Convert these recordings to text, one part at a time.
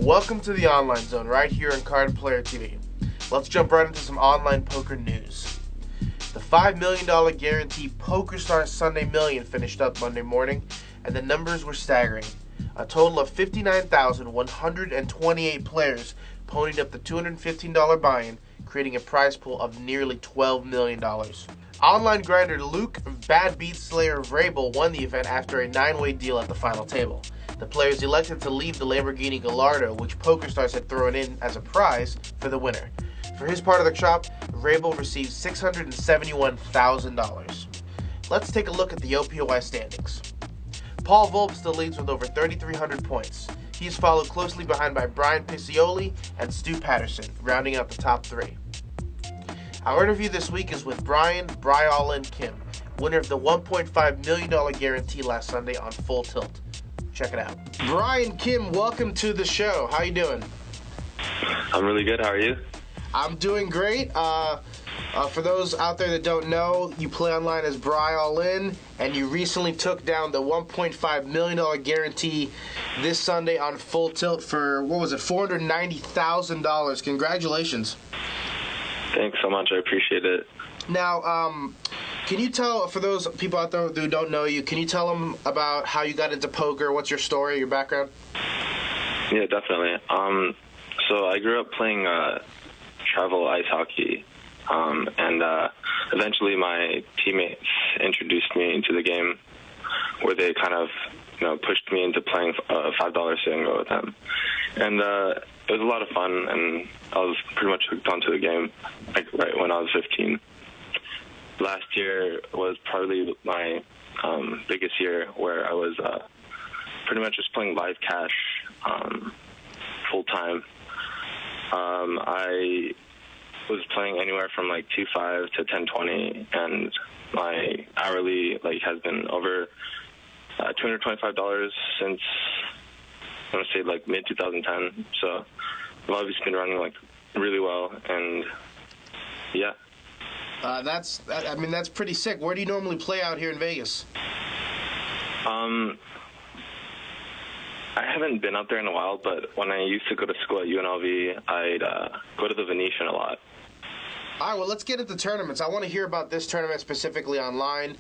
Welcome to the Online Zone, right here on Card Player TV. Let's jump right into some online poker news. The $5 million guarantee PokerStars Sunday Million finished up Monday morning, and the numbers were staggering. A total of 59,128 players ponied up the $215 buy-in, creating a prize pool of nearly $12 million. Online grinder Luke Bad Beat Slayer Vrabel won the event after a 9-way deal at the final table. The players elected to leave the Lamborghini Gallardo, which PokerStars had thrown in as a prize, for the winner. For his part of the shop, Vrabel received $671,000. Let's take a look at the OPOI standings. Paul Volpe still leads with over 3,300 points. He's followed closely behind by Brian Piccioli and Stu Patterson, rounding out the top three. Our interview this week is with briallin Kim, winner of the $1.5 million guarantee last Sunday on Full Tilt. Check it out. Brian Kim, welcome to the show. How you doing? I'm really good. How are you? I'm doing great. For those out there that don't know, you play online as briallin, and you recently took down the $1.5 million guarantee this Sunday on Full Tilt for, $490,000. Congratulations. Thanks so much. I appreciate it. Now, can you tell, for those people out there who don't know you, can you tell them about how you got into poker? What's your story, your background? Yeah, definitely. So I grew up playing travel ice hockey, and eventually my teammates introduced me into the game, where they kind of, pushed me into playing $5 single with them. And it was a lot of fun, and I was pretty much hooked onto the game, right when I was 15. Last year was probably my biggest year, where I was pretty much just playing live cash full time. I was playing anywhere from $2.5 to $10.20, and my hourly has been over $225 since I want to say mid 2010. So I've obviously been running really well, and yeah. That's pretty sick. Where do you normally play out here in Vegas? I haven't been out there in a while, but when I used to go to school at UNLV, I'd go to the Venetian a lot. All right, well, let's get into tournaments. I want to hear about this tournament specifically online.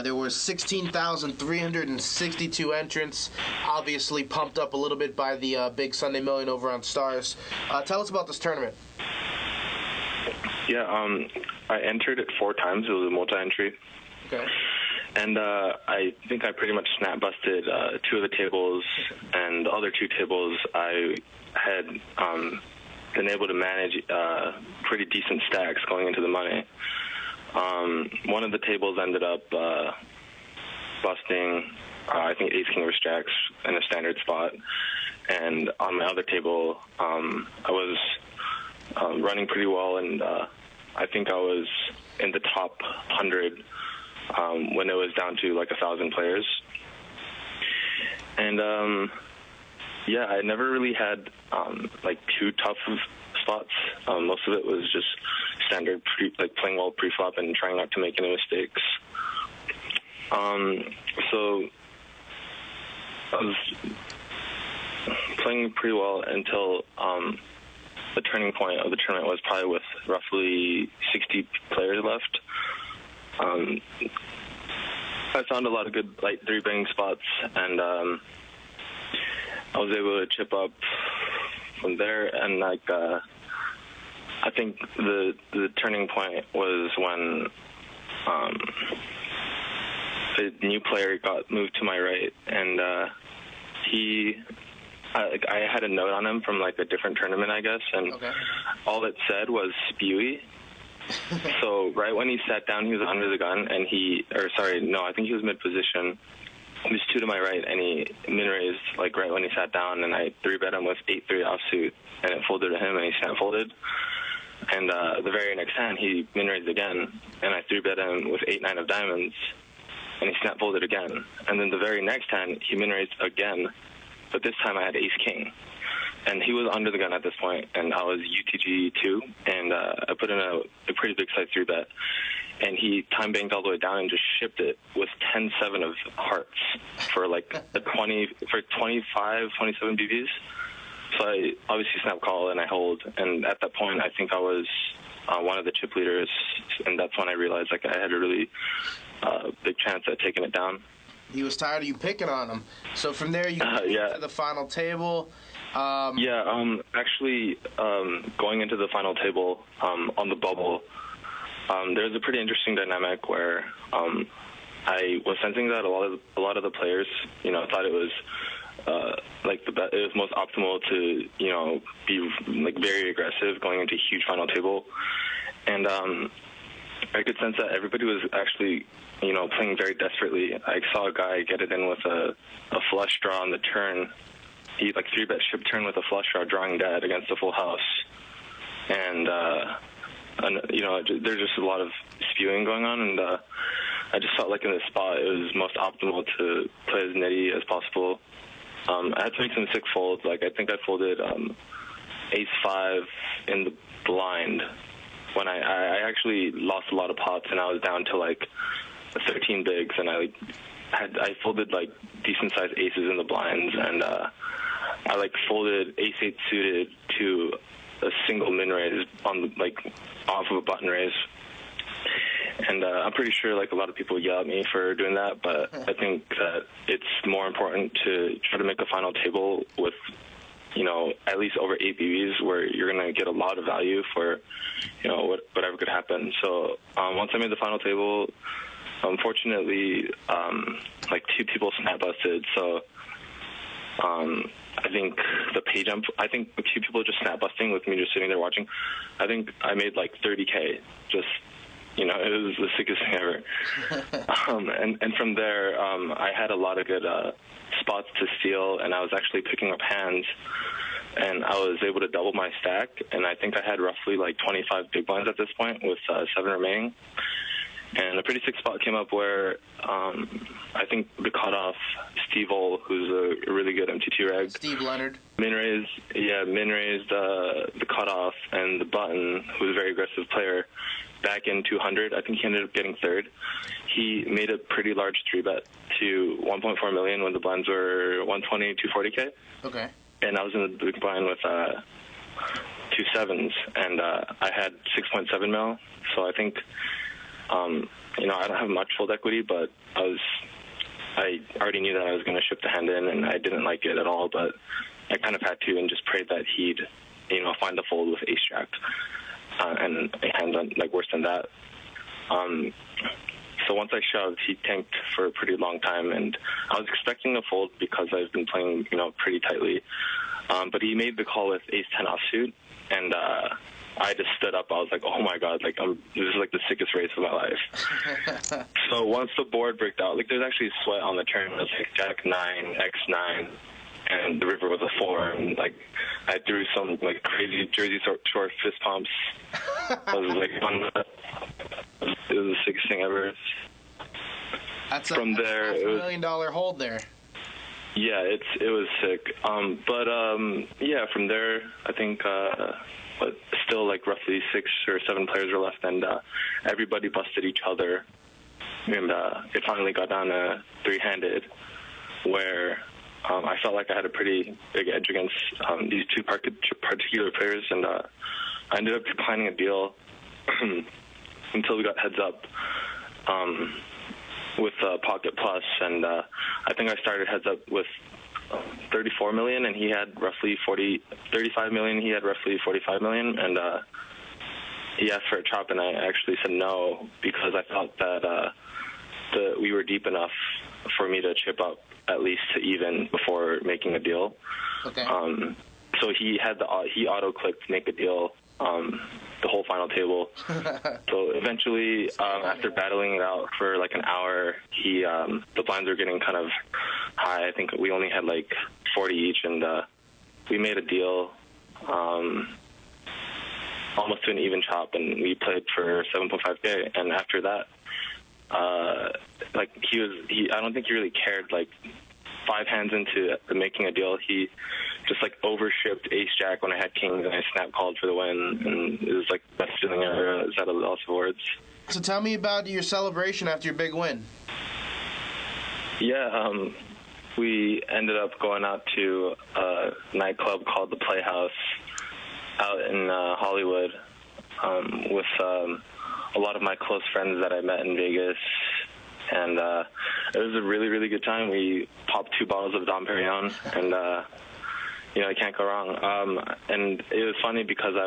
There were 16,362 entrants, obviously pumped up a little bit by the big Sunday Million over on Stars. Tell us about this tournament. Yeah, I entered it 4 times. It was a multi-entry. Okay. And I think I pretty much snap busted 2 of the tables, and the other 2 tables I had been able to manage pretty decent stacks going into the money. One of the tables ended up busting, I think, ace-king over stacks in a standard spot. And on my other table, I was running pretty well, and I think I was in the top 100 when it was down to 1,000 players. And yeah, I never really had too tough of spots. Most of it was just standard, playing well pre-flop and trying not to make any mistakes. So I was playing pretty well until the turning point of the tournament was probably with roughly 60 players left. I found a lot of good 3-betting spots, and I was able to chip up from there. And I think the turning point was when the new player got moved to my right, and I had a note on him from a different tournament, I guess, and okay. All it said was Spewy. So right when he sat down, he was under the gun, and I think he was mid-position. He was 2 to my right, and he min-raised right when he sat down, and I 3-bet him with 8-3 offsuit, and it folded to him, and he snap folded. And the very next hand, he min-raised again, and I 3-bet him with 8-9 of diamonds, and he snap folded again. And then the very next hand, he min-raised again, but this time I had ace-king. And he was under the gun at this point, and I was UTG 2, and I put in a pretty big size 3-bet. And he time banked all the way down and just shipped it with 10-7 of hearts for 25, 27 BVs. So I obviously snap call and I hold, and at that point I think I was one of the chip leaders, and that's when I realized like I had a really big chance at taking it down. He was tired of you picking on him. So from there you get to the final table. Actually, going into the final table on the bubble, there's a pretty interesting dynamic where I was sensing that a lot of the players, thought it was it was most optimal to be like very aggressive going into a huge final table, and I could sense that everybody was actually playing very desperately. I saw a guy get it in with a flush draw on the turn. He like 3-bet ship turn with a flush draw, drawing dead against a full house, and there's just a lot of spewing going on, and I just felt like in this spot it was most optimal to play as nitty as possible. I had to make some sick folds. Like I think I folded ace-5 in the blind when I actually lost a lot of pots, and I was down to like 13 bigs, and I folded like decent sized aces in the blinds, and I like folded ace-8 suited to a single min raise on off of a button raise. And I'm pretty sure like a lot of people yell at me for doing that, but I think that it's more important to try to make a final table with at least over 8 BBs where you're going to get a lot of value for whatever could happen. So once I made the final table, unfortunately like 2 people snap busted, so I think the pay jump, I think 2 people just snap busting with me just sitting there watching. I think I made like 30K just it was the sickest thing ever. And from there, I had a lot of good spots to steal, and I was actually picking up hands, and I was able to double my stack, and I think I had roughly like 25 big blinds at this point with 7 remaining. And a pretty sick spot came up where I think the cutoff, Steve Ole, who's a really good MT2 reg. Steve Leonard. Min raised the cutoff, and the button, who's a very aggressive player, back in 200. I think he ended up getting third. He made a pretty large 3-bet to 1.4 million when the blinds were 120, 240K. Okay. And I was in the big blind with 2 sevens, and I had 6.7 mil. So I think, I don't have much fold equity, but I already knew that I was going to ship the hand in, and I didn't like it at all, but I kind of had to, and just prayed that he'd, find the fold with ace jack. And a hand like worse than that. So once I shoved, he tanked for a pretty long time, and I was expecting a fold because I've been playing, pretty tightly. But he made the call with ace-10 offsuit, and I just stood up. I was like, oh my god, like this is like the sickest race of my life. So once the board bricked out, like there's actually sweat on the turn. It was like Jack 9, X9. And the river was a 4, and like I threw some like crazy Jersey Shore fist pumps. I was like, it was the sickest thing ever. That's a $500 million hold there. Yeah, it was sick. But from there, I think but still like roughly 6 or 7 players were left, and everybody busted each other, and it finally got down to 3-handed, where I felt like I had a pretty big edge against these 2 particular players, and I ended up declining a deal until we got heads up with Pocket Plus, and I think I started heads up with 34 million, and he had roughly 35 million. He had roughly 45 million, and he asked for a chop, and I actually said no because I thought that we were deep enough for me to chip up at least to even before making a deal. Okay. So he auto-clicked make a deal the whole final table. So eventually, after battling it out for like an hour, the blinds were getting kind of high. I think we only had like 40 each, and we made a deal almost to an even chop, and we played for 7.5K. And after that, I don't think he really cared. Like 5 hands into making a deal, he just like overshipped ace jack when I had kings, and I snap called for the win, and it was like the best feeling ever. Is that a loss of words? So tell me about your celebration after your big win. Yeah, we ended up going out to a nightclub called the Playhouse out in Hollywood with a lot of my close friends that I met in Vegas. And it was a really, really good time. We popped 2 bottles of Dom Perignon, and I can't go wrong. And it was funny because I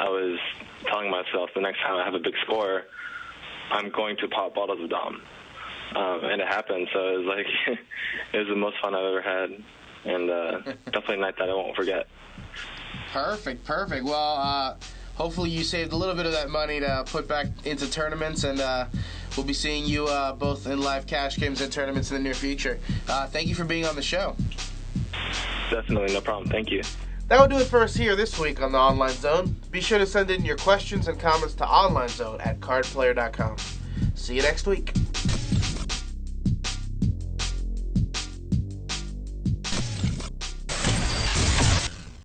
was telling myself the next time I have a big score, I'm going to pop bottles of Dom. And it happened, so it was like it was the most fun I've ever had, and definitely a night that I won't forget. Perfect. Well, hopefully you saved a little bit of that money to put back into tournaments, and we'll be seeing you both in live cash games and tournaments in the near future. Thank you for being on the show. Definitely, no problem. Thank you. That will do it for us here this week on the Online Zone. Be sure to send in your questions and comments to onlinezone@cardplayer.com. See you next week.